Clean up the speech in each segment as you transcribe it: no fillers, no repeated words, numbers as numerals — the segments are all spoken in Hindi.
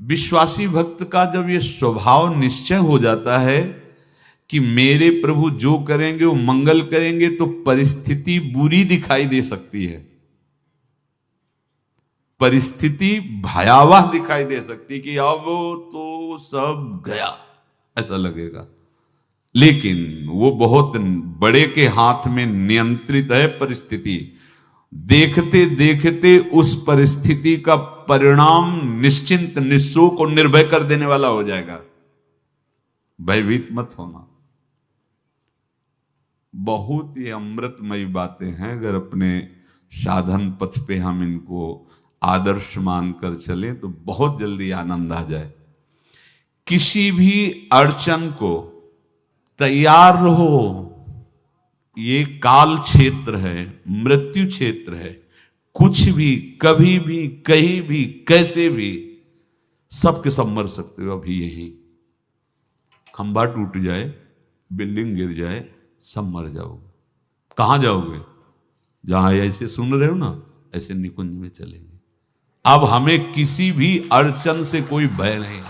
विश्वासी भक्त का जब ये स्वभाव निश्चय हो जाता है कि मेरे प्रभु जो करेंगे वो मंगल करेंगे, तो परिस्थिति बुरी दिखाई दे सकती है, परिस्थिति भयावह दिखाई दे सकती कि अब तो सब गया, ऐसा लगेगा। लेकिन वो बहुत बड़े के हाथ में नियंत्रित है परिस्थिति। देखते देखते उस परिस्थिति का परिणाम निश्चिंत, निःशोक और निर्भय कर देने वाला हो जाएगा। भयभीत मत होना। बहुत ही अमृतमयी बातें हैं, अगर अपने साधन पथ पे हम इनको आदर्श मानकर चलें तो बहुत जल्दी आनंद आ जाए। किसी भी अड़चन को तैयार रहो। ये काल क्षेत्र है, मृत्यु क्षेत्र है। कुछ भी, कभी भी, कहीं भी, कैसे भी, सबके सब मर सकते हो। अभी यही खंभा टूट जाए, बिल्डिंग गिर जाए, सब मर जाओगे। कहां जाओगे? जहां ऐसे सुन रहे हो ना, ऐसे निकुंज में चलेंगे। अब हमें किसी भी अड़चन से कोई भय नहीं,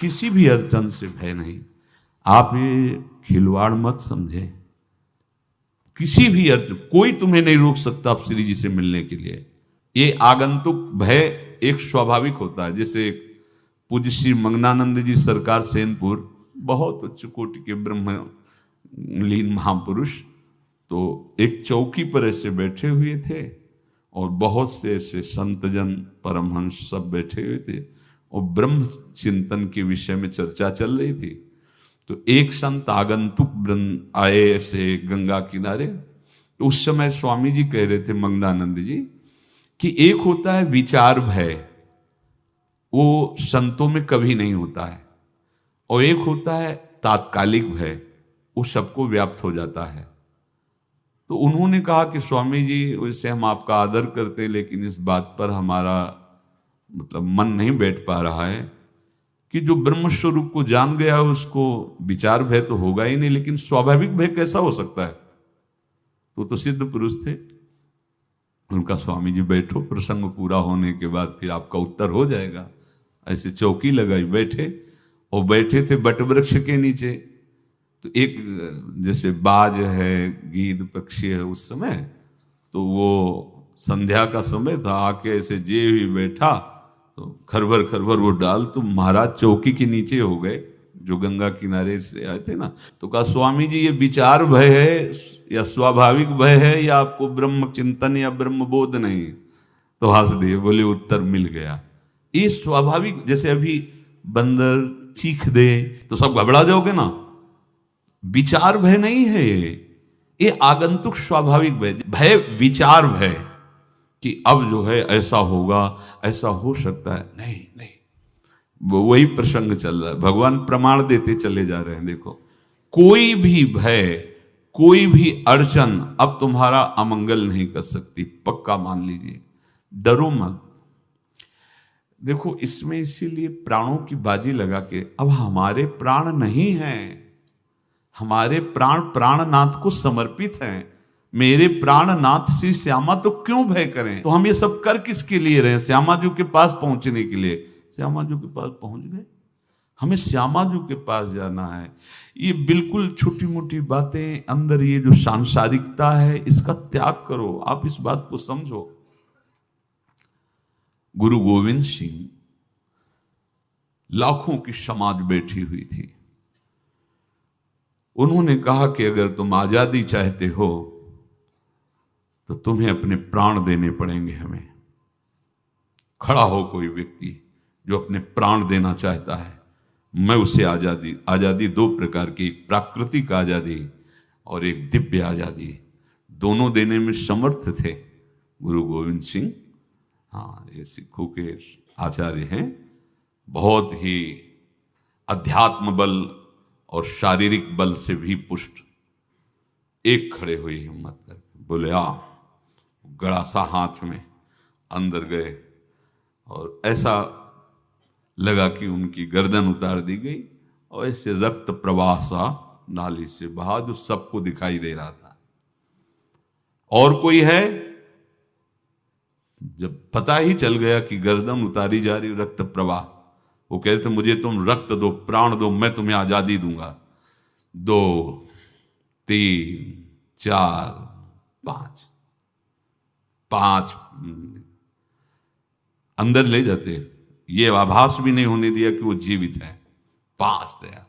किसी भी अड़चन से भय नहीं। आप ये खिलवाड़ मत समझे। किसी भी अर्थ कोई तुम्हें नहीं रोक सकता आप श्री जी से मिलने के लिए। ये आगंतुक भय एक स्वाभाविक होता है। जैसे पूज्य श्री मंगनानंद जी सरकार सेनपुर, बहुत उच्च कोटि के ब्रह्मलीन महापुरुष, तो एक चौकी पर ऐसे बैठे हुए थे और बहुत से ऐसे संतजन, परमहंस सब बैठे हुए थे और ब्रह्म चिंतन के विषय में चर्चा चल रही थी। तो एक संत आगंतुक वृंद आए ऐसे गंगा किनारे। तो उस समय स्वामी जी कह रहे थे मंगनानंद जी कि एक होता है विचार भय, वो संतों में कभी नहीं होता है, और एक होता है तात्कालिक भय, वो सबको व्याप्त हो जाता है। तो उन्होंने कहा कि स्वामी जी, वैसे हम आपका आदर करते हैं, लेकिन इस बात पर हमारा मतलब मन नहीं बैठ पा रहा है कि जो ब्रह्म स्वरूप को जान गया है उसको विचार भय तो होगा ही नहीं, लेकिन स्वाभाविक भय कैसा हो सकता है? तो सिद्ध पुरुष थे। उनका स्वामी जी बैठो, प्रसंग पूरा होने के बाद फिर आपका उत्तर हो जाएगा। ऐसे चौकी लगाई, बैठे, और बैठे थे बटवृक्ष के नीचे। तो एक जैसे बाज है, गीद पक्षी है, उस समय तो वो संध्या का समय था, आके ऐसे जे ही बैठा तो खरबर खरबर वो डाल, तो महाराज चौकी के नीचे हो गए, जो गंगा किनारे से आए थे ना। तो कहा स्वामी जी, ये विचार भय है या स्वाभाविक भय है, या आपको ब्रह्म चिंतन या ब्रह्म बोध नहीं? तो हंस दिए, बोले उत्तर मिल गया। ये स्वाभाविक, जैसे अभी बंदर चीख दे तो सब घबरा जाओगे ना, विचार भय नहीं है ये आगंतुक स्वाभाविक भय। भय विचार भय कि अब जो है ऐसा होगा, ऐसा हो सकता है, नहीं नहीं। वही प्रसंग चल रहा है, भगवान प्रमाण देते चले जा रहे हैं। देखो, कोई भी भय, कोई भी अड़चन अब तुम्हारा अमंगल नहीं कर सकती, पक्का मान लीजिए। डरो मत। देखो, इसमें इसीलिए प्राणों की बाजी लगा के, अब हमारे प्राण नहीं हैं, हमारे प्राण प्राणनाथ को समर्पित हैं। मेरे प्राणनाथ श्री श्यामा, तो क्यों भय करें? तो हम ये सब कर किसके लिए रहे? श्यामा जी के पास पहुंचने के लिए। श्यामा जी के पास पहुंच गए, हमें श्यामा जी के पास जाना है। ये बिल्कुल छोटी मोटी बातें, अंदर ये जो सांसारिकता है, इसका त्याग करो। आप इस बात को समझो। गुरु गोविंद सिंह, लाखों की समाज बैठी हुई थी। उन्होंने कहा कि अगर तुम आजादी चाहते हो तो तुम्हें अपने प्राण देने पड़ेंगे। हमें खड़ा हो कोई व्यक्ति जो अपने प्राण देना चाहता है, मैं उसे आजादी, आजादी दो प्रकार की, एक प्राकृतिक आजादी और एक दिव्य आजादी, दोनों देने में समर्थ थे गुरु गोविंद सिंह। हाँ, ये सिखों के आचार्य हैं, बहुत ही अध्यात्म बल और शारीरिक बल से भी पुष्ट। एक खड़े हुए हिम्मत करके बोले, आ, गड़ासा हाथ में अंदर गए और ऐसा लगा कि उनकी गर्दन उतार दी गई और ऐसे रक्त प्रवाह सा नाली से बहा, जो सबको दिखाई दे रहा था। और कोई है? जब पता ही चल गया कि गर्दन उतारी जा रही, रक्त प्रवाह, वो कहते मुझे तुम रक्त दो, प्राण दो, मैं तुम्हें आजादी दूंगा। 2 3 4 5 अंदर ले जाते, ये आभास भी नहीं होने दिया कि वो जीवित है। 5 तैयार,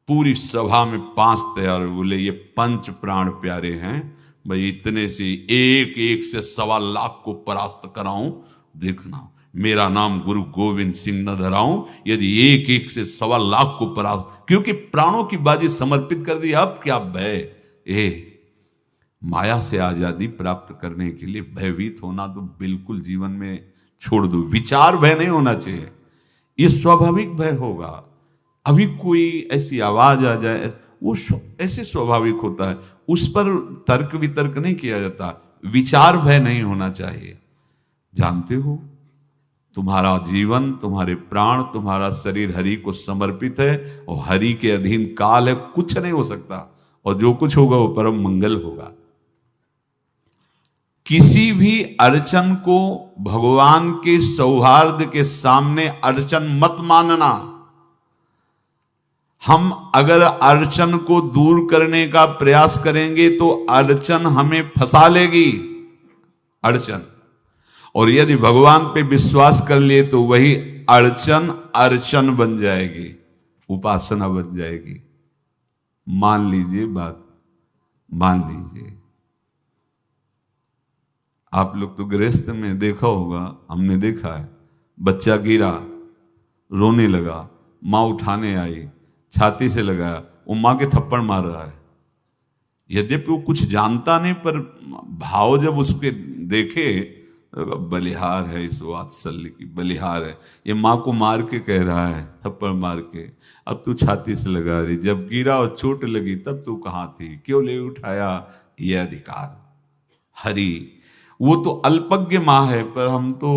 पूरी सभा में 5 तैयार। बोले ये 5 प्राण प्यारे हैं भाई, इतने से एक एक से 1.25 लाख को परास्त कराऊं, देखना मेरा नाम गुरु गोविंद सिंह न धराऊं, यदि एक एक से 1.25 लाख को परास्त, क्योंकि प्राणों की बाजी समर्पित कर दी। अब क्या भय, माया से आजादी प्राप्त करने के लिए भयभीत होना तो बिल्कुल जीवन में छोड़ दो। विचार भय नहीं होना चाहिए, ये स्वाभाविक भय होगा। अभी कोई ऐसी आवाज आ जाए, वो ऐसे स्वाभाविक होता है, उस पर तर्क वितर्क नहीं किया जाता। विचार भय नहीं होना चाहिए। जानते हो तुम्हारा जीवन, तुम्हारे प्राण, तुम्हारा शरीर हरि को समर्पित है और हरि के अधीन काल है, कुछ नहीं हो सकता, और जो कुछ होगा वो परम मंगल होगा। किसी भी अड़चन को भगवान के सौहार्द के सामने अड़चन मत मानना। हम अगर अड़चन को दूर करने का प्रयास करेंगे तो अड़चन हमें फंसा लेगी, अड़चन। और यदि भगवान पे विश्वास कर लिए तो वही अड़चन अर्चन बन जाएगी, उपासना बन जाएगी। मान लीजिए बात, मान लीजिए आप लोग तो गृहस्थ में देखा होगा, हमने देखा है, बच्चा गिरा, रोने लगा, माँ उठाने आई, छाती से लगाया, वो माँ के थप्पड़ मार रहा है। यद्यपि वो कुछ जानता नहीं, पर भाव जब उसके देखे, बलिहार है इस वात्सल्य की, बलिहार है, ये माँ को मार के कह रहा है, थप्पड़ मार के, अब तू छाती से लगा रही, जब गिरा और चोट लगी तब तू कहाँ थी, क्यों ले उठाया, ये अधिकार। हरि वो तो अल्पज्ञ माँ है, पर हम तो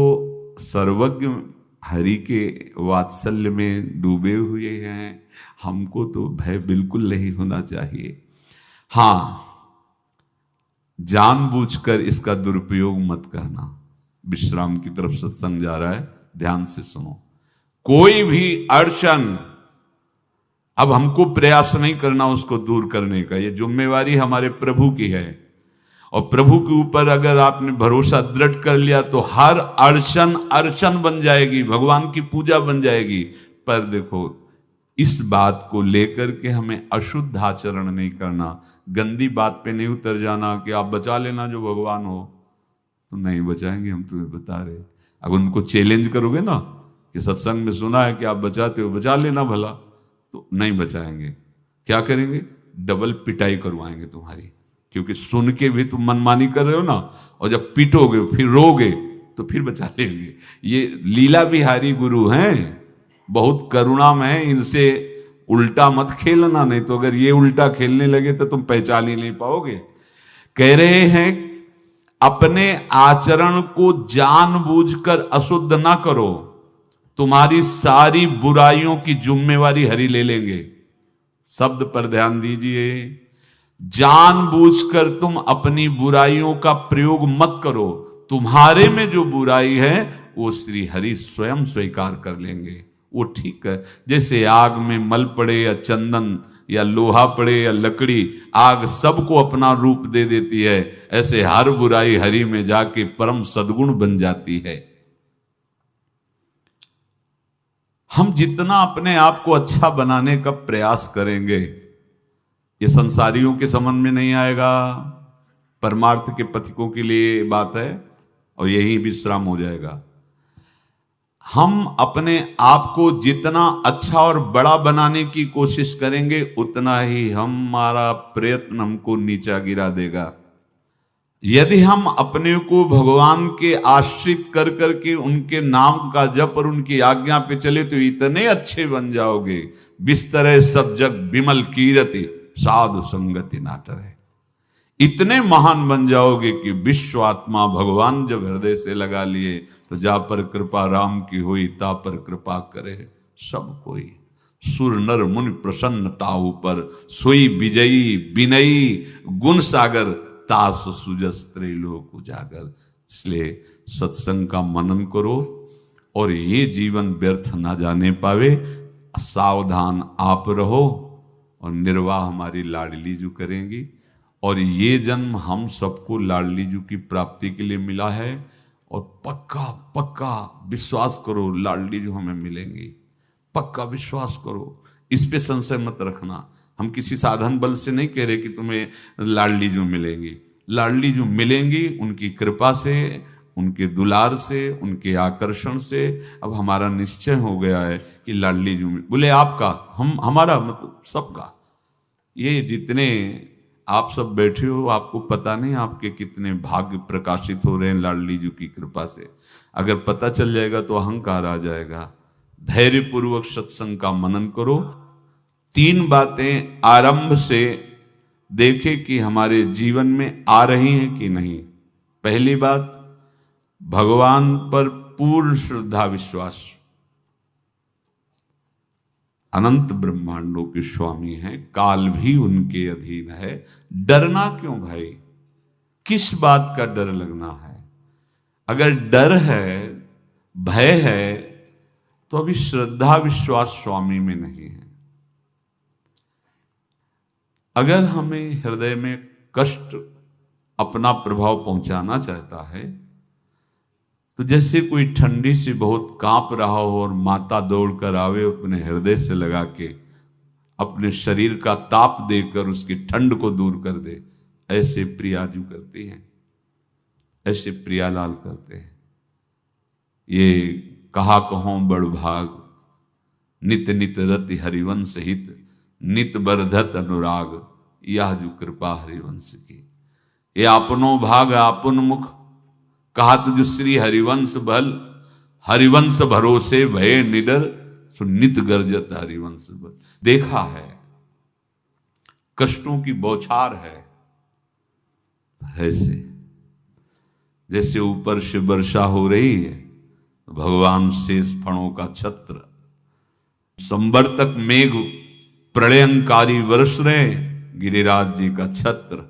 सर्वज्ञ हरि के वात्सल्य में डूबे हुए हैं। हमको तो भय बिल्कुल नहीं होना चाहिए। हां, जानबूझकर इसका दुरुपयोग मत करना। विश्राम की तरफ सत्संग जा रहा है, ध्यान से सुनो। कोई भी अड़चन, अब हमको प्रयास नहीं करना उसको दूर करने का, ये जिम्मेवारी हमारे प्रभु की है। और प्रभु के ऊपर अगर आपने भरोसा दृढ़ कर लिया तो हर अड़चन अर्चन बन जाएगी, भगवान की पूजा बन जाएगी। पर देखो, इस बात को लेकर के हमें अशुद्ध आचरण नहीं करना, गंदी बात पे नहीं उतर जाना कि आप बचा लेना जो भगवान हो। तो नहीं बचाएंगे, हम तुम्हें बता रहे। अगर उनको चैलेंज करोगे ना कि सत्संग में सुना है कि आप बचाते हो, बचा लेना भला, तो नहीं बचाएंगे। क्या करेंगे? डबल पिटाई करवाएंगे तुम्हारी, क्योंकि सुन के भी तुम मनमानी कर रहे हो ना, और जब पीटोगे फिर रोगे तो फिर बचा लेंगे। ये लीला बिहारी गुरु हैं, बहुत करुणा में है, इनसे उल्टा मत खेलना, नहीं तो अगर ये उल्टा खेलने लगे तो तुम पहचान ही नहीं पाओगे। कह रहे हैं अपने आचरण को जानबूझकर अशुद्ध ना करो, तुम्हारी सारी बुराइयों की जिम्मेवारी हरि ले लेंगे। शब्द पर ध्यान दीजिए, जानबूझकर तुम अपनी बुराइयों का प्रयोग मत करो, तुम्हारे में जो बुराई है वो श्री हरि स्वयं स्वीकार कर लेंगे। वो ठीक है, जैसे आग में मल पड़े या चंदन या लोहा पड़े या लकड़ी, आग सबको अपना रूप दे देती है, ऐसे हर बुराई हरि में जाके परम सद्गुण बन जाती है। हम जितना अपने आप को अच्छा बनाने का प्रयास करेंगे, ये संसारियों के समझ में नहीं आएगा, परमार्थ के पथिकों के लिए बात है, और यही विश्राम हो जाएगा। हम अपने आप को जितना अच्छा और बड़ा बनाने की कोशिश करेंगे, उतना ही हमारा प्रयत्न हमको नीचा गिरा देगा। यदि हम अपने को भगवान के आश्रित कर करके उनके नाम का जप और उनकी आज्ञा पे चले तो इतने अच्छे बन जाओगे, बिस्तरे सब जग विमल कीरति साधु संगति नाटर है। इतने महान बन जाओगे कि विश्व आत्मा भगवान जब हृदय से लगा लिए तो जा पर कृपा राम की हुई, ता पर कृपा करे सब कोई। सुर नर मुनि प्रसन्नता ऊपर, सोई विजयी विनयी गुण सागर, तास सुजस त्रैलोक उजागर। इसलिए सत्संग का मनन करो, और ये जीवन व्यर्थ ना जाने पावे, सावधान आप रहो। और निर्वाह हमारी लाडली जू करेंगी। और ये जन्म हम सबको लाडली जू की प्राप्ति के लिए मिला है। और पक्का पक्का विश्वास करो लाडली जू हमें मिलेंगी, पक्का विश्वास करो, इस पे संशय मत रखना। हम किसी साधन बल से नहीं कह रहे कि तुम्हें लाडली जू मिलेंगी। लाडली जू मिलेंगी उनकी कृपा से, उनके दुलार से, उनके आकर्षण से। अब हमारा निश्चय हो गया है कि लाडली जू बोले आपका, हम हमारा मतलब सबका। ये जितने आप सब बैठे हो, आपको पता नहीं आपके कितने भाग्य प्रकाशित हो रहे हैं लाडली जू की कृपा से। अगर पता चल जाएगा तो अहंकार आ जाएगा। धैर्य पूर्वक सत्संग का मनन करो। 3 बातें आरंभ से देखे कि हमारे जीवन में आ रही हैं कि नहीं। पहली बात, भगवान पर पूर्ण श्रद्धा विश्वास। अनंत ब्रह्मांडों के स्वामी हैं, काल भी उनके अधीन है। डरना क्यों भाई? किस बात का डर लगना है? अगर डर है, भय है, तो अभी श्रद्धा विश्वास स्वामी में नहीं है। अगर हमें हृदय में कष्ट अपना प्रभाव पहुंचाना चाहता है, तो जैसे कोई ठंडी से बहुत कांप रहा हो और माता दौड़ कर आवे, अपने हृदय से लगा के अपने शरीर का ताप देकर उसकी ठंड को दूर कर दे, ऐसे प्रियाजू करती हैं, ऐसे प्रियालाल करते हैं। ये कहा कहो बड़ भाग, नित नित रति हरिवंश हित, नित बरधत अनुराग, यह जो कृपा हरिवंश की। ये आपनो भाग आपन मुख, कहा तुझ श्री हरिवंश बल, हरिवंश भरोसे भय निडर, सो नित गर्जत हरिवंश बल। देखा है, कष्टों की बौछार है। ऐसे जैसे ऊपर से वर्षा हो रही है, भगवान शेष फणों का छत्र, संवर्तक मेघ प्रलयंकारी वर्ष रहे, गिरिराज जी का छत्र।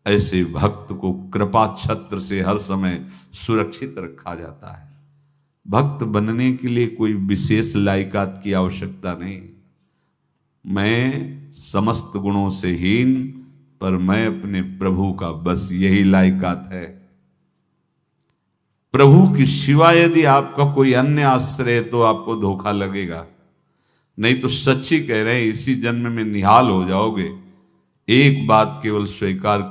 ऐसे भक्त को कृपा छत्र से हर समय सुरक्षित रखा जाता है। भक्त बनने के लिए कोई विशेष लायकात की आवश्यकता नहीं। मैं समस्त गुणों से हीन, पर मैं अपने प्रभु का, बस यही लायकात है। प्रभु की सिवा यदि आपका कोई अन्य आश्रय तो आपको धोखा लगेगा। नहीं तो सच्ची कह रहे हैं, इसी जन्म में निहाल हो जाओगे। एक बात केवल स्वीकार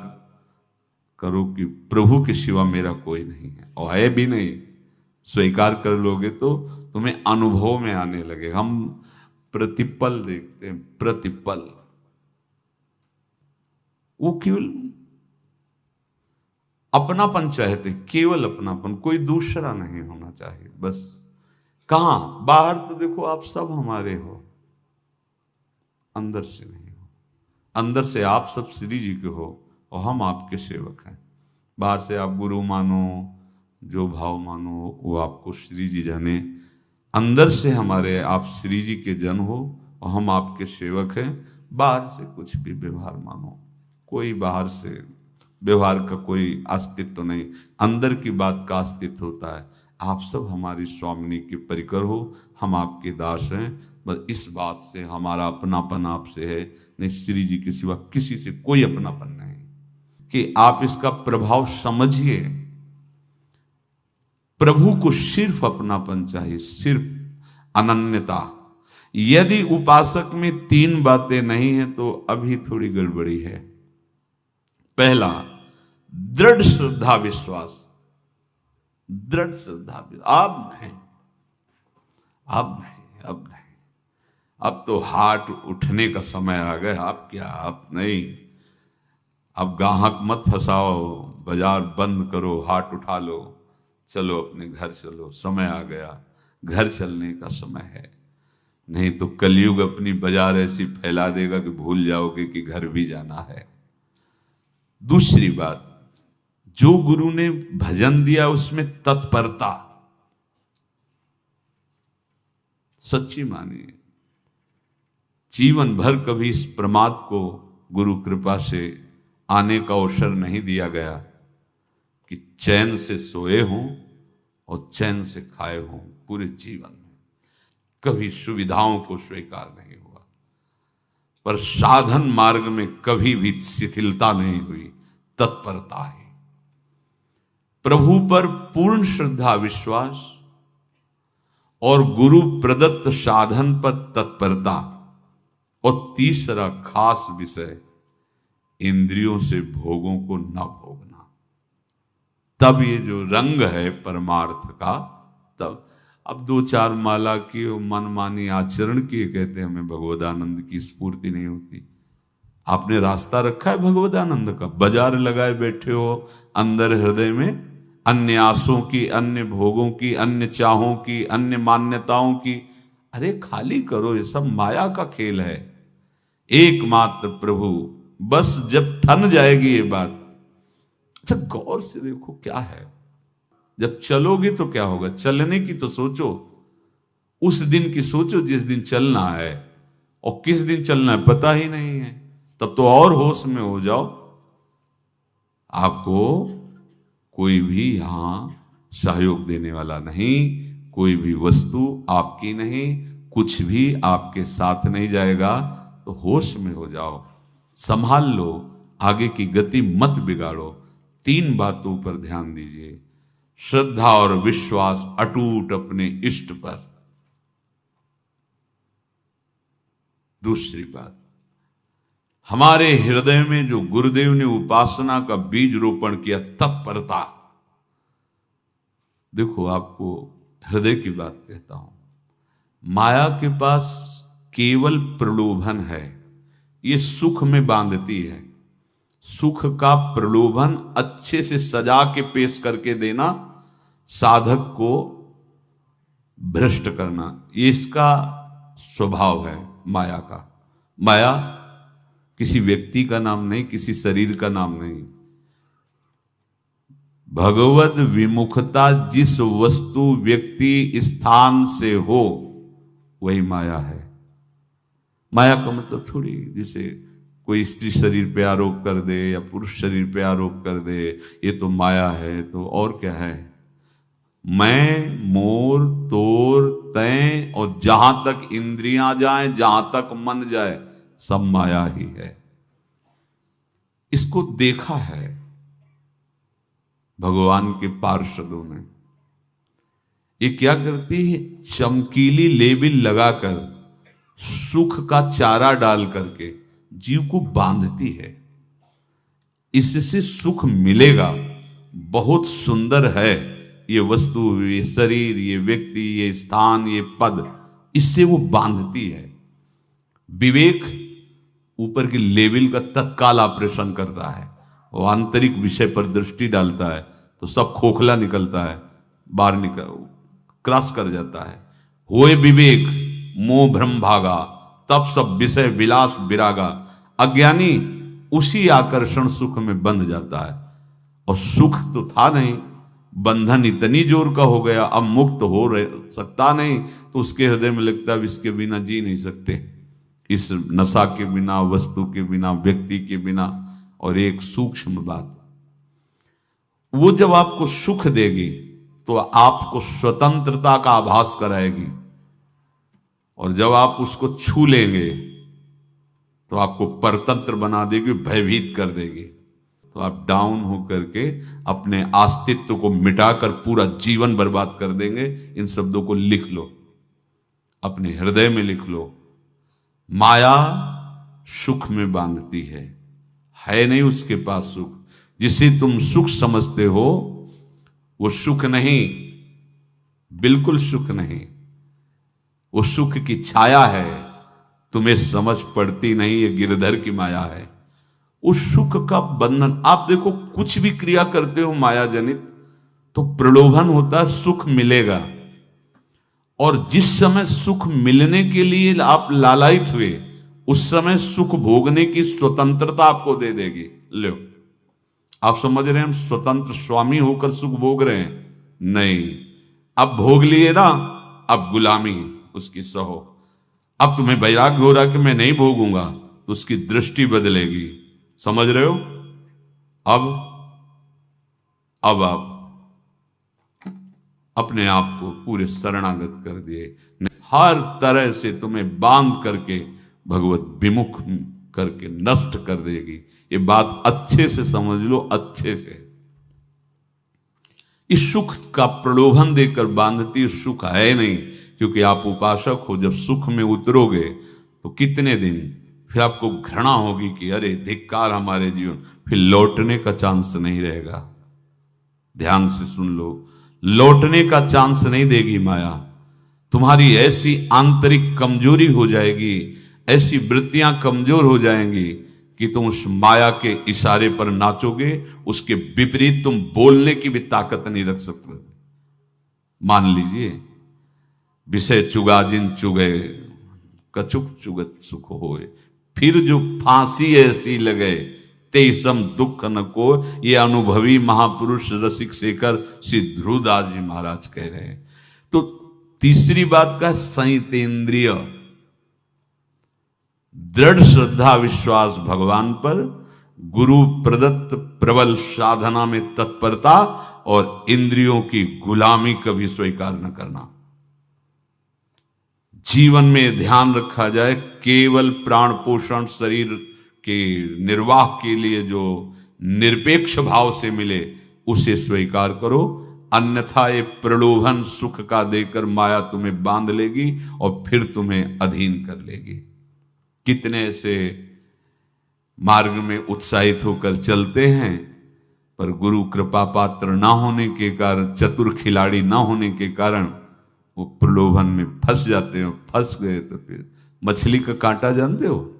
करो कि प्रभु के सिवा मेरा कोई नहीं है, और है भी नहीं। स्वीकार कर लोगे तो तुम्हें अनुभव में आने लगे। हम प्रतिपल देखते हैं, प्रतिपल। वो केवल अपनापन चाहते, केवल अपनापन, कोई दूसरा नहीं होना चाहिए बस। कहां? बाहर तो देखो आप सब हमारे हो, अंदर से नहीं हो। अंदर से आप सब श्री जी के हो और हम आपके सेवक हैं। बाहर से आप गुरु मानो, जो भाव मानो, वो आपको श्री जी जाने। अंदर से हमारे आप श्री जी के जन हो और हम आपके सेवक हैं। बाहर से कुछ भी व्यवहार मानो, कोई बाहर से व्यवहार का कोई अस्तित्व नहीं, अंदर की बात का अस्तित्व होता है। आप सब हमारी स्वामिनी के परिकर हो, हम आपके दास हैं। बस इस बात से हमारा अपनापन आपसे है, नहीं श्री जी के सिवा किसी से कोई अपनापन नहीं। कि आप इसका प्रभाव समझिए। प्रभु को सिर्फ अपनापन चाहिए, सिर्फ अनन्यता। यदि उपासक में 3 बातें नहीं है तो अभी थोड़ी गड़बड़ी है। पहला, दृढ़ श्रद्धा विश्वास। दृढ़ श्रद्धा, अब नहीं, अब नहीं, अब नहीं। अब तो हाथ उठने का समय आ गया। अब क्या, अब नहीं। अब गाहक मत फंसाओ, बाजार बंद करो, हाथ उठा लो, चलो अपने घर चलो। समय आ गया, घर चलने का समय है। नहीं तो कलयुग अपनी बाजार ऐसी फैला देगा कि भूल जाओगे कि घर भी जाना है। दूसरी बात, जो गुरु ने भजन दिया उसमें तत्परता, सच्ची मानिए। जीवन भर कभी इस प्रमाद को गुरु कृपा से आने का अवसर नहीं दिया गया कि चैन से सोए हों और चैन से खाए हों। पूरे जीवन में कभी सुविधाओं को स्वीकार नहीं हुआ, पर साधन मार्ग में कभी भी शिथिलता नहीं हुई, तत्परता ही। प्रभु पर पूर्ण श्रद्धा विश्वास और गुरु प्रदत्त साधन पर तत्परता, और तीसरा खास विषय इंद्रियों से भोगों को न भोगना। तब ये जो रंग है परमार्थ का, तब अब 2-4 माला की मनमानी आचरण किए कहते हैं हमें भगवदानंद की स्फूर्ति नहीं होती। आपने रास्ता रखा है भगवदानंद का, बाजार लगाए बैठे हो अंदर हृदय में, अन्य आसों की, अन्य भोगों की, अन्य चाहों की, अन्य मान्यताओं की। अरे खाली करो, ये सब माया का खेल है। एकमात्र प्रभु, बस जब ठन जाएगी ये बात। अच्छा गौर से देखो क्या है, जब चलोगे तो क्या होगा, चलने की तो सोचो, उस दिन की सोचो जिस दिन चलना है, और किस दिन चलना है पता ही नहीं है, तब तो और होश में हो जाओ। आपको कोई भी यहां सहयोग देने वाला नहीं, कोई भी वस्तु आपकी नहीं, कुछ भी आपके साथ नहीं जाएगा, तो होश में हो जाओ, संभाल लो, आगे की गति मत बिगाड़ो। 3 बातों पर ध्यान दीजिए, श्रद्धा और विश्वास अटूट अपने इष्ट पर। दूसरी बात, हमारे हृदय में जो गुरुदेव ने उपासना का बीज रोपण किया, तत्परता। देखो आपको हृदय की बात कहता हूं, माया के पास केवल प्रलोभन है, ये सुख में बांधती है। सुख का प्रलोभन अच्छे से सजा के पेश करके देना, साधक को भ्रष्ट करना, ये इसका स्वभाव है माया का। माया किसी व्यक्ति का नाम नहीं, किसी शरीर का नाम नहीं। भगवद विमुखता जिस वस्तु व्यक्ति स्थान से हो वही माया है। माया का मतलब थोड़ी जैसे कोई स्त्री शरीर पे आरोप कर दे या पुरुष शरीर पे आरोप कर दे, ये तो माया है, तो और क्या है। मैं, मोर, तोर, तय, और जहां तक इंद्रियां जाएं, जहां तक मन जाए, सब माया ही है। इसको देखा है भगवान के पार्षदों ने। ये क्या करती है, चमकीली लेबिल लगाकर, सुख का चारा डाल करके जीव को बांधती है। इससे सुख मिलेगा, बहुत सुंदर है ये वस्तु, ये शरीर, ये व्यक्ति, ये स्थान, ये पद, इससे वो बांधती है। विवेक ऊपर की लेवल का तत्काल ऑपरेशन करता है, वो आंतरिक विषय पर दृष्टि डालता है तो सब खोखला निकलता है, बाहर निकल क्रॉस कर जाता है। होए विवेक मोह भ्रम भागा, तब सब विषय विलास विरागा। अज्ञानी उसी आकर्षण सुख में बंध जाता है, और सुख तो था नहीं, बंधन इतनी जोर का हो गया, अब मुक्त हो सकता नहीं, तो उसके हृदय में लगता है इसके बिना जी नहीं सकते, इस नशा के बिना, वस्तु के बिना, व्यक्ति के बिना। और एक सूक्ष्म बात, वो जब आपको सुख देगी तो आपको स्वतंत्रता का आभास कराएगी, और जब आप उसको छू लेंगे तो आपको परतंत्र बना देगी, भयभीत कर देगी। तो आप डाउन होकर के अपने अस्तित्व को मिटाकर पूरा जीवन बर्बाद कर देंगे। इन शब्दों को लिख लो, अपने हृदय में लिख लो। माया सुख में बांधती है नहीं उसके पास सुख। जिसे तुम सुख समझते हो वो सुख नहीं, बिल्कुल सुख नहीं, वो सुख की छाया है, तुम्हें समझ पड़ती नहीं, ये गिरधर की माया है। उस सुख का बंधन, आप देखो कुछ भी क्रिया करते हो माया जनित तो प्रलोभन होता है, सुख मिलेगा, और जिस समय सुख मिलने के लिए आप लालायित हुए, उस समय सुख भोगने की स्वतंत्रता आपको दे देगी। लो, आप समझ रहे हैं हम स्वतंत्र स्वामी होकर सुख भोग रहे हैं? नहीं, अब भोग लिए ना, अब गुलामी उसकी सहो। अब तुम्हें वैराग्य हो रहा कि मैं नहीं भोगूंगा, तो उसकी दृष्टि बदलेगी। समझ रहे हो? अब अपने आप को पूरे शरणागत कर दिए, हर तरह से तुम्हें बांध करके भगवत विमुख करके नष्ट कर देगी। ये बात अच्छे से समझ लो, अच्छे से। इस सुख का प्रलोभन देकर बांधती सुख है नहीं, क्योंकि आप उपासक हो। जब सुख में उतरोगे तो कितने दिन फिर आपको घृणा होगी कि अरे धिक्कार हमारे जीवन, फिर लौटने का चांस नहीं रहेगा। ध्यान से सुन लो, लौटने का चांस नहीं देगी माया। तुम्हारी ऐसी आंतरिक कमजोरी हो जाएगी, ऐसी वृत्तियां कमजोर हो जाएंगी कि तुम उस माया के इशारे पर नाचोगे, उसके विपरीत तुम बोलने की भी ताकत नहीं रख सकते। मान लीजिए, विषय चुगा जिन चुगे कछुक चुगत सुख होए, फिर जो फांसी ऐसी लगे तेसम दुख न को। ये अनुभवी महापुरुष रसिक शेखर श्री ध्रुवदास जी महाराज कह रहे हैं। तो तीसरी बात का संयतेंद्रिय, दृढ़ श्रद्धा विश्वास भगवान पर, गुरु प्रदत्त प्रबल साधना में तत्परता, और इंद्रियों की गुलामी कभी स्वीकार न करना। जीवन में ध्यान रखा जाए, केवल प्राण पोषण शरीर के निर्वाह के लिए जो निरपेक्ष भाव से मिले उसे स्वीकार करो, अन्यथा ये प्रलोभन सुख का देकर माया तुम्हें बांध लेगी और फिर तुम्हें अधीन कर लेगी। कितने ऐसे मार्ग में उत्साहित होकर चलते हैं, पर गुरु कृपा पात्र ना होने के कारण, चतुर खिलाड़ी ना होने के कारण वो प्रलोभन में फंस जाते हो। फंस गए तो फिर मछली का कांटा जानते हो,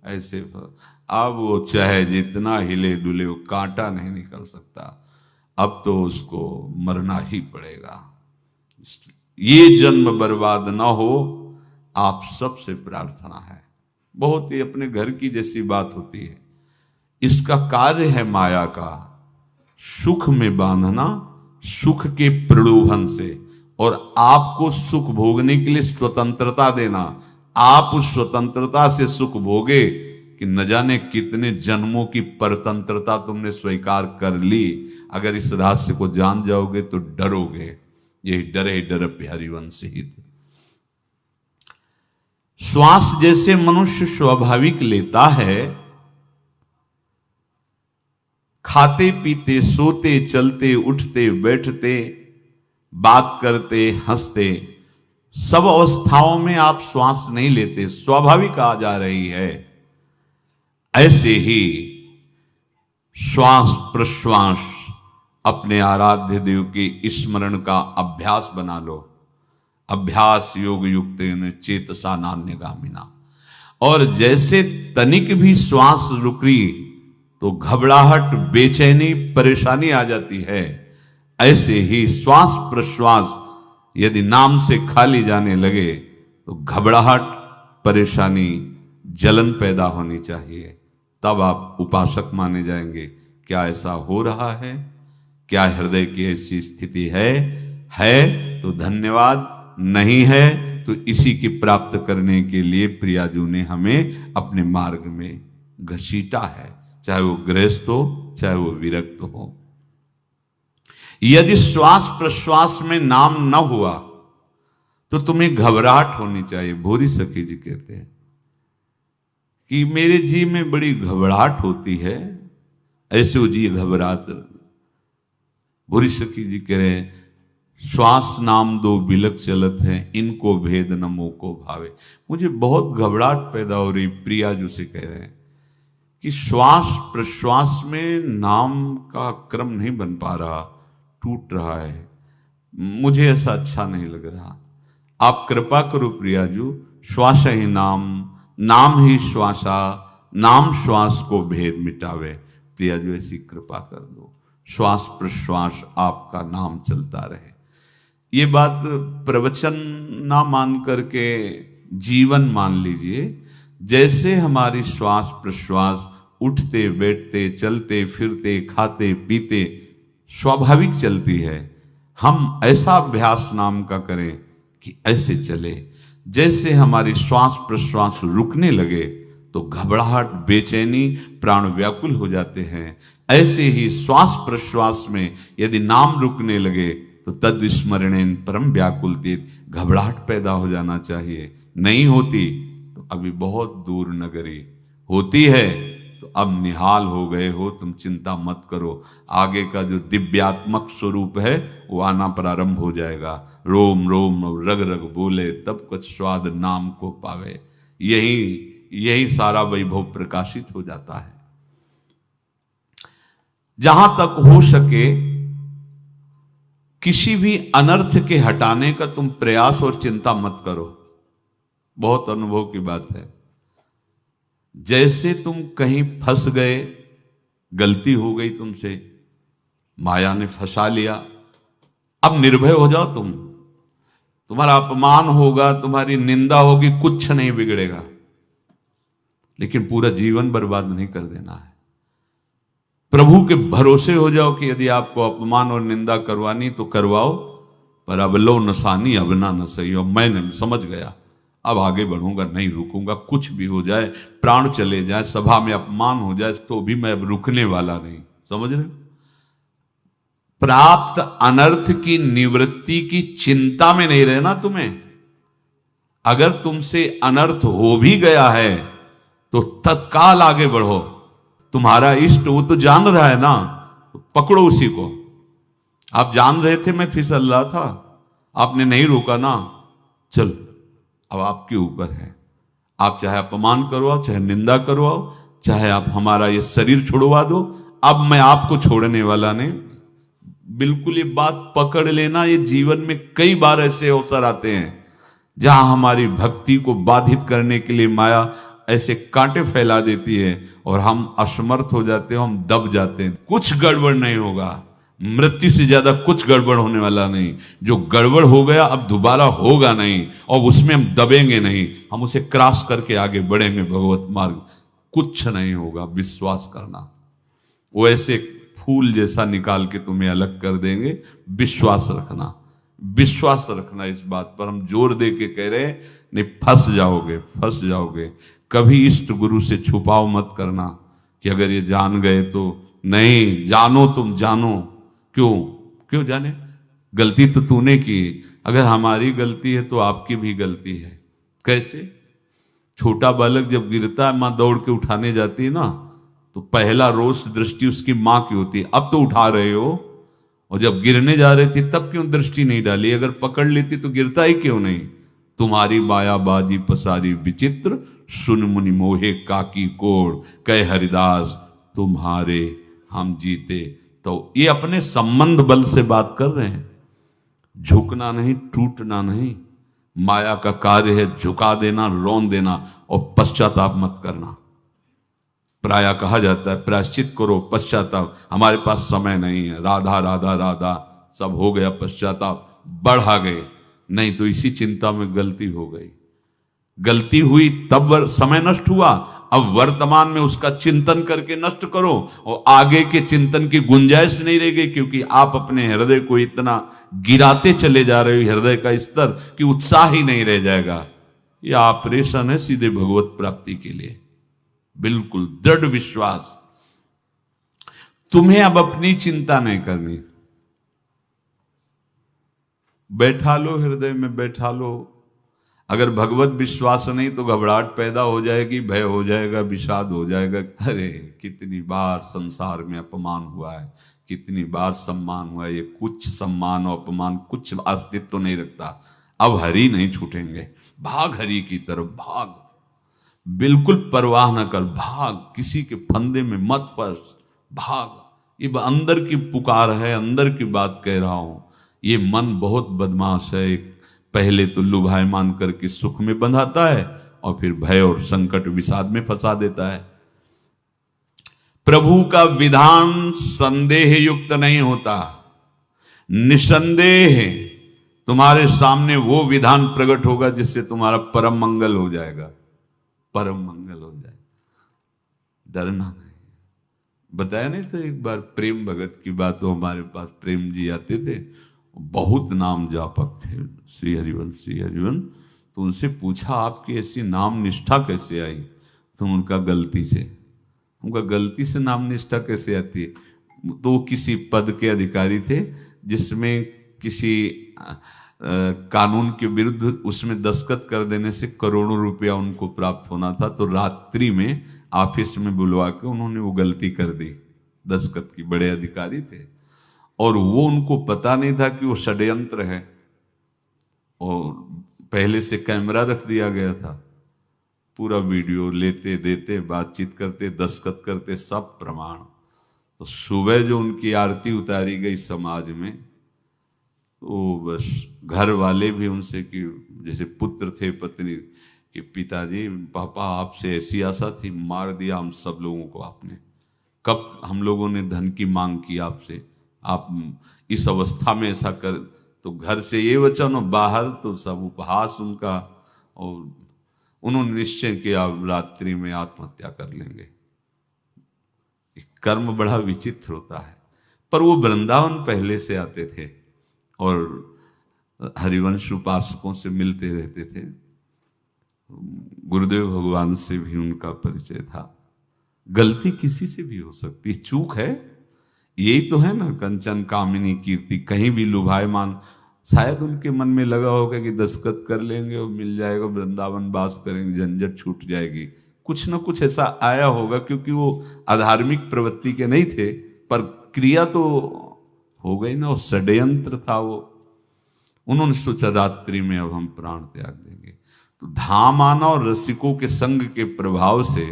ऐसे अब वो चाहे जितना हिले डुले वो कांटा नहीं निकल सकता, अब तो उसको मरना ही पड़ेगा। ये जन्म बर्बाद ना हो, आप सबसे प्रार्थना है। बहुत ही अपने घर की जैसी बात होती है। इसका कार्य है माया का सुख में बांधना, सुख के प्रलोभन से, और आपको सुख भोगने के लिए स्वतंत्रता देना। आप उस स्वतंत्रता से सुख भोगे कि न जाने कितने जन्मों की परतंत्रता तुमने स्वीकार कर ली। अगर इस रहस्य को जान जाओगे तो डरोगे। यही डरे डर हरिवंश हित। श्वास जैसे मनुष्य स्वाभाविक लेता है, खाते पीते सोते चलते उठते बैठते बात करते हंसते, सब अवस्थाओं में आप श्वास नहीं लेते, स्वाभाविक आ जा रही है। ऐसे ही श्वास प्रश्वास अपने आराध्य देव के स्मरण का अभ्यास बना लो। अभ्यास योग युक्त चेतसा नान्यगामिना। और जैसे तनिक भी श्वास रुकी तो घबराहट, बेचैनी, परेशानी आ जाती है, ऐसे ही श्वास प्रश्वास यदि नाम से खाली जाने लगे तो घबराहट, परेशानी, जलन पैदा होनी चाहिए। तब आप उपासक माने जाएंगे। क्या ऐसा हो रहा है? क्या हृदय की ऐसी स्थिति है तो धन्यवाद, नहीं है तो इसी की प्राप्त करने के लिए प्रियाजू ने हमें अपने मार्ग में घसीटा है, चाहे वो गृहस्थ हो चाहे वो विरक्त हो। यदि श्वास प्रश्वास में नाम न हुआ तो तुम्हें घबराहट होनी चाहिए। भूरी सखी जी कहते हैं कि मेरे जी में बड़ी घबराहट होती है, ऐसे वो जी घबरात। भूरी सखी जी कह रहे हैं, श्वास नाम दो बिलक चलत है, इनको भेद न मोको भावे। मुझे बहुत घबराहट पैदा हो रही। प्रियाजू से कह रहे हैं कि श्वास प्रश्वास में नाम का क्रम नहीं बन पा रहा, टूट रहा है, मुझे ऐसा अच्छा नहीं लग रहा। आप कृपा करो प्रियाजू, श्वास ही नाम, नाम ही श्वासा, नाम श्वास को भेद मिटावे। प्रियाजू ऐसी कृपा कर दो, श्वास प्रश्वास आपका नाम चलता रहे। ये बात प्रवचन ना मान करके जीवन मान लीजिए। जैसे हमारी श्वास प्रश्वास उठते बैठते चलते फिरते खाते पीते स्वाभाविक चलती है, हम ऐसा अभ्यास नाम का करें कि ऐसे चले। जैसे हमारी श्वास प्रश्वास रुकने लगे तो घबराहट, बेचैनी, प्राण व्याकुल हो जाते हैं, ऐसे ही श्वास प्रश्वास में यदि नाम रुकने लगे तो तद स्मरणेन परम व्याकुल तेज, घबराहट पैदा हो जाना चाहिए। नहीं होती तो अभी बहुत दूर नगरी, होती है तो अब निहाल हो गए हो, तुम चिंता मत करो। आगे का जो दिव्यात्मक स्वरूप है वो आना प्रारंभ हो जाएगा। रोम रोम रग रग बोले तब कुछ स्वाद नाम को पावे। यही सारा वैभव प्रकाशित हो जाता है। जहां तक हो सके किसी भी अनर्थ के हटाने का तुम प्रयास और चिंता मत करो। बहुत अनुभव की बात है। जैसे तुम कहीं फंस गए, गलती हो गई तुमसे, माया ने फंसा लिया, अब निर्भय हो जाओ। तुम्हारा अपमान होगा, तुम्हारी निंदा होगी, कुछ नहीं बिगड़ेगा, लेकिन पूरा जीवन बर्बाद नहीं कर देना है। प्रभु के भरोसे हो जाओ कि यदि आपको अपमान और निंदा करवानी तो करवाओ, पर अब लो नसानी अब ना न सही। अब मैंने समझ गया, अब आगे बढ़ूंगा, नहीं रुकूंगा। कुछ भी हो जाए, प्राण चले जाए, सभा में अपमान हो जाए, तो भी मैं अब रुकने वाला नहीं। समझ रहे? प्राप्त अनर्थ की निवृत्ति की चिंता में नहीं रहना तुम्हें। अगर तुमसे अनर्थ हो भी गया है तो तत्काल आगे बढ़ो। तुम्हारा इष्ट वो तो जान रहा है ना, तो पकड़ो उसी को। आप जान रहे थे मैं फिसल रहा था, आपने नहीं रोका ना, चलो अब आपके ऊपर है। आप चाहे अपमान करवाओ, चाहे निंदा करवाओ, चाहे आप हमारा ये शरीर छुड़वा दो, अब मैं आपको छोड़ने वाला नहीं। बिल्कुल ये बात पकड़ लेना। ये जीवन में कई बार ऐसे अवसर आते हैं जहां हमारी भक्ति को बाधित करने के लिए माया ऐसे कांटे फैला देती है और हम असमर्थ हो जाते हैं, हम दब जाते हैं। कुछ गड़बड़ नहीं होगा, मृत्यु से ज्यादा कुछ गड़बड़ होने वाला नहीं। जो गड़बड़ हो गया अब दोबारा होगा नहीं, और उसमें हम दबेंगे नहीं, हम उसे क्रॉस करके आगे बढ़ेंगे भगवत मार्ग। कुछ नहीं होगा, विश्वास करना। वो ऐसे फूल जैसा निकाल के तुम्हें अलग कर देंगे। विश्वास रखना, विश्वास रखना। इस बात पर हम जोर दे के कह रहे हैं, नहीं फंस जाओगे, फंस जाओगे। कभी इष्ट गुरु से छुपाओ मत करना कि अगर ये जान गए तो। नहीं, जानो, तुम जानो। क्यों जाने? गलती तो तूने की। अगर हमारी गलती है तो आपकी भी गलती है। कैसे? छोटा बालक जब गिरता है, मां दौड़ के उठाने जाती है ना, तो पहला रोष दृष्टि उसकी मां की होती है। अब तो उठा रहे हो, और जब गिरने जा रहे थे तब क्यों दृष्टि नहीं डाली? अगर पकड़ लेती तो गिरता ही क्यों नहीं? तुम्हारी मायाबाजी पसारी विचित्र, सुन मुनि मोहे काकी कोड़, कह हरिदास तुम्हारे हम जीते। तो ये अपने संबंध बल से बात कर रहे हैं। झुकना नहीं, टूटना नहीं। माया का कार्य है झुका देना, रौन देना, और पश्चाताप मत करना। प्राय कहा जाता है प्रायश्चित करो, पश्चाताप। हमारे पास समय नहीं है। राधा राधा राधा सब हो गया, पश्चाताप बढ़ा गए। नहीं तो इसी चिंता में गलती हो गई, गलती हुई तब समय नष्ट हुआ। अब वर्तमान में उसका चिंतन करके नष्ट करो, और आगे के चिंतन की गुंजाइश नहीं रह गई, क्योंकि आप अपने हृदय को इतना गिराते चले जा रहे हो, हृदय का स्तर, कि उत्साह ही नहीं रह जाएगा। यह ऑपरेशन है सीधे भगवत प्राप्ति के लिए। बिल्कुल दृढ़ विश्वास। तुम्हें अब अपनी चिंता नहीं करनी। बैठा लो, हृदय में बैठा लो। अगर भगवत विश्वास नहीं तो घबराहट पैदा हो जाएगी, भय हो जाएगा, विषाद हो जाएगा। अरे कितनी बार संसार में अपमान हुआ है, कितनी बार सम्मान हुआ है। ये कुछ सम्मान और अपमान कुछ अस्तित्व तो नहीं रखता। अब हरि नहीं छूटेंगे। भाग हरि की तरफ, भाग। बिल्कुल परवाह न कर, भाग। किसी के फंदे में मत फंस, भाग। ये अंदर की पुकार है, अंदर की बात कह रहा हूं। ये मन बहुत बदमाश है। पहले तो लुभायमान करके सुख में बंधाता है, और फिर भय और संकट विषाद में फंसा देता है। प्रभु का विधान संदेह युक्त नहीं होता। निसंदेह तुम्हारे सामने वो विधान प्रकट होगा जिससे तुम्हारा परम मंगल हो जाएगा, परम मंगल हो जाए। डरना नहीं। बताया नहीं था एक बार प्रेम भगत की बात। तो हमारे पास प्रेम जी आते थे, बहुत नाम जापक थे, श्री हरिवंश श्री हरिवंश। तो उनसे पूछा आपकी ऐसी नाम निष्ठा कैसे आई? तो उनका गलती से नाम निष्ठा कैसे आती है? तो किसी पद के अधिकारी थे जिसमें किसी कानून के विरुद्ध उसमें दस्तखत कर देने से करोड़ों रुपया उनको प्राप्त होना था, तो रात्रि में ऑफिस में बुलवा के उन्होंने वो गलती कर दी। दस्तखत की बड़े अधिकारी थे और वो उनको पता नहीं था कि वो षड्यंत्र है, और पहले से कैमरा रख दिया गया था, पूरा वीडियो लेते देते, बातचीत करते, दस्तखत करते, सब प्रमाण। तो सुबह जो उनकी आरती उतारी गई समाज में, तो बस घर वाले भी उनसे कि जैसे पुत्र थे पत्नी कि पिताजी पापा आपसे ऐसी आशा थी, मार दिया हम सब लोगों को आपने, कब हम लोगों ने धन की मांग की आपसे, आप इस अवस्था में ऐसा कर। तो घर से ये वचन और बाहर तो सब उपहास उनका, और उन्होंने निश्चय किया रात्रि में आत्महत्या कर लेंगे। कर्म बड़ा विचित्र होता है। पर वो वृंदावन पहले से आते थे और हरिवंश उपासकों से मिलते रहते थे, गुरुदेव भगवान से भी उनका परिचय था। गलती किसी से भी हो सकती है, चूक है, यही तो है ना, कंचन कामिनी कीर्ति, कहीं भी लुभायमान। शायद उनके मन में लगा होगा कि दस्तखत कर लेंगे और मिल जाएगा, वृंदावन वास करेंगे, झंझट छूट जाएगी, कुछ ना कुछ ऐसा आया होगा, क्योंकि वो अधार्मिक प्रवृत्ति के नहीं थे, पर क्रिया तो हो गई ना, वो षड्यंत्र था वो। उन्होंने सोचा रात्रि में अब हम प्राण त्याग देंगे। तो धाम आना और रसिकों के संग के प्रभाव से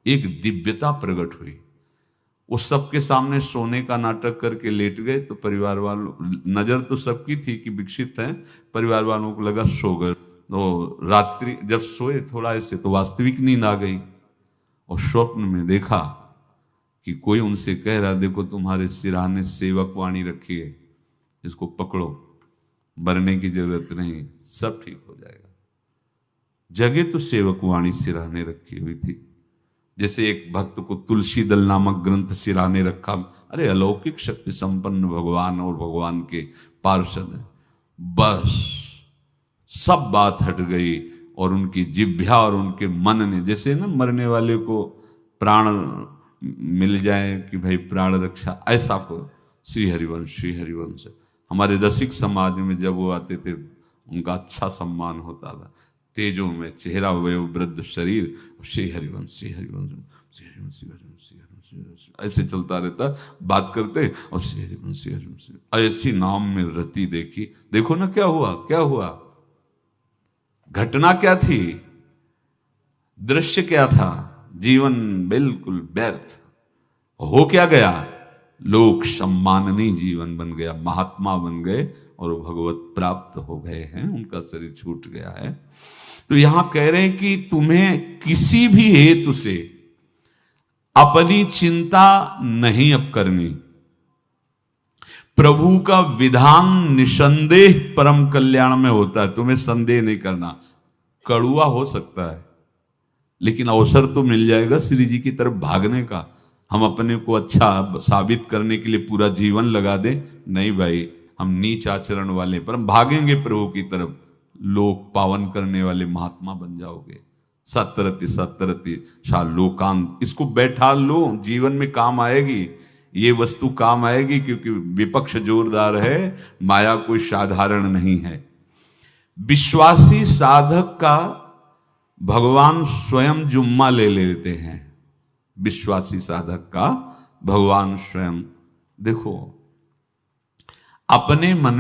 एक दिव्यता प्रकट हुई। वो सबके सामने सोने का नाटक करके लेट गए, तो परिवार वालों, नजर तो सबकी थी कि विकसित हैं, परिवार वालों को लगा सो गए। तो रात्रि जब सोए थोड़ा ऐसे, तो वास्तविक नींद आ गई और स्वप्न में देखा कि कोई उनसे कह रहा, देखो तुम्हारे सिरहाने सेवक वाणी रखी है, इसको पकड़ो, मरने की जरूरत नहीं, सब ठीक हो जाएगा। जगह तो सेवक वाणी सिरहाने रखी हुई थी, जैसे एक भक्त को तुलसी दल नामक ग्रंथ सिरहाने रखा। अरे अलौकिक शक्ति संपन्न भगवान और भगवान के पार्षद हैं। बस सब बात हट गई और उनकी जिह्वा और उनके मन ने, जैसे ना मरने वाले को प्राण मिल जाए कि भाई प्राण रक्षा, ऐसा को श्री हरिवंश हमारे रसिक समाज में जब वो आते थे उनका अच्छा सम्मान होता था। तेजों में चेहरा, वयो वृद्ध शरीर, श्री हरिवंश ऐसे चलता रहता, बात करते और श्री हरिवंश ऐसी नाम में रति देखी। देखो ना क्या हुआ, घटना क्या थी, दृश्य क्या था, जीवन बिल्कुल व्यर्थ हो क्या गया, लोक सम्माननीय जीवन बन गया, महात्मा बन गए और भगवत प्राप्त हो गए हैं, उनका शरीर छूट गया है। तो यहां कह रहे हैं कि तुम्हें किसी भी हेतु से अपनी चिंता नहीं अब करनी। प्रभु का विधान निसंदेह परम कल्याण में होता है, तुम्हें संदेह नहीं करना। कड़ुआ हो सकता है लेकिन अवसर तो मिल जाएगा श्री जी की तरफ भागने का। हम अपने को अच्छा साबित करने के लिए पूरा जीवन लगा दें, नहीं भाई, हम नीच आचरण वाले पर हम भागेंगे प्रभु की तरफ, लोक पावन करने वाले महात्मा बन जाओगे। सतरति शाह लोकांत, इसको बैठा लो, जीवन में काम आएगी, ये वस्तु काम आएगी, क्योंकि विपक्ष जोरदार है, माया कोई साधारण नहीं है। विश्वासी साधक का भगवान स्वयं जुम्मा ले लेते हैं। विश्वासी साधक का भगवान स्वयं, देखो अपने मन